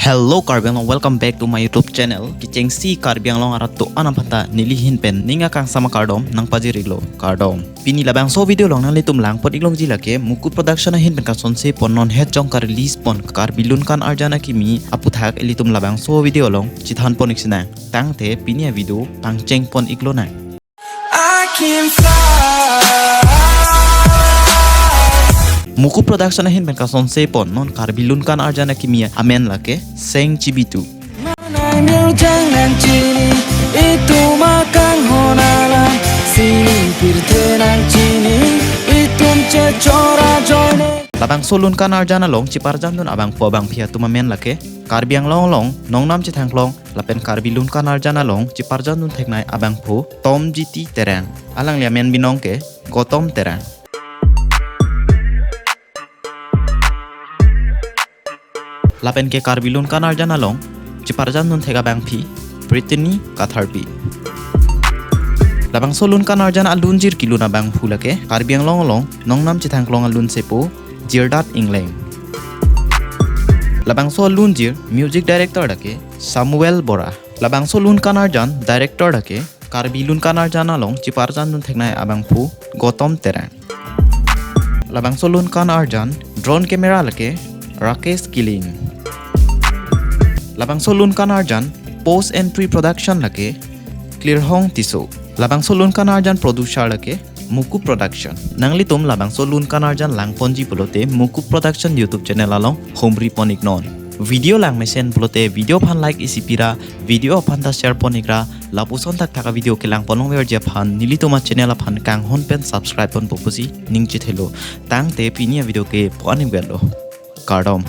Hello Karbianglong, welcome back to my YouTube channel. Kicheng si Karbianglong arato anaphata nilihin pen ninga kang sama kardom nang pajiriglo kardom. Pini labang so video long nang litum lang pot iglong jilake muku production hin pen kason se pon non head jong kar release pon karbilun kan arjana kimi aputhak elitum labang so video long chithan pon iksina tang te pini video pang cheng pon iglo na. I can fly. Muku production hin pen kason se pon non karbilun kan arjana kimi amen lake seng cibitu. Mana mil jangan cini itu makan honala sini pirtenang cini itu cecora joine. Labang solun kan arjana long ciparjan dun abang po abang pia tumamen lake karbiang long long nong nam cithang long lapen karbilun kan arjana long ciparjan dun theknai abang po tom jiti terang alang liamen binong ke gotom terang. Lapen ke karbilun kan arjana long ciparjan dun thega bang phi Brittany Katharpi. Labang solun kan arjana alun jir kiluna bang phulake karbiang long long nong nam chithang long alun sepo Jirdat Ingleng. Labang so alun jir music director dake Samuel Bora. Labang solun kan arjan director dake karbilun kan arjana long ciparjan dun theknai abang phu Gotom Terang. Labang solun kan arjan drone camera lake Rakesh Killing. Labang solun kan arjan post entry production lake Clear Hong Tiso. Labang solun kan arjan producer lake Muku Production. Nang litum labang solun kan arjan lang ponji pulote Muku Production YouTube channel along homri ponik non. Video lang mesen pulote video pan like isipira video pan ta share ponikra lapuson tak taka video ke lang ponong wer je pan nilituma channel pan kang hon pen subscribe pon popusi ning chithelo tang te pinia video ke ponim gelo kardom.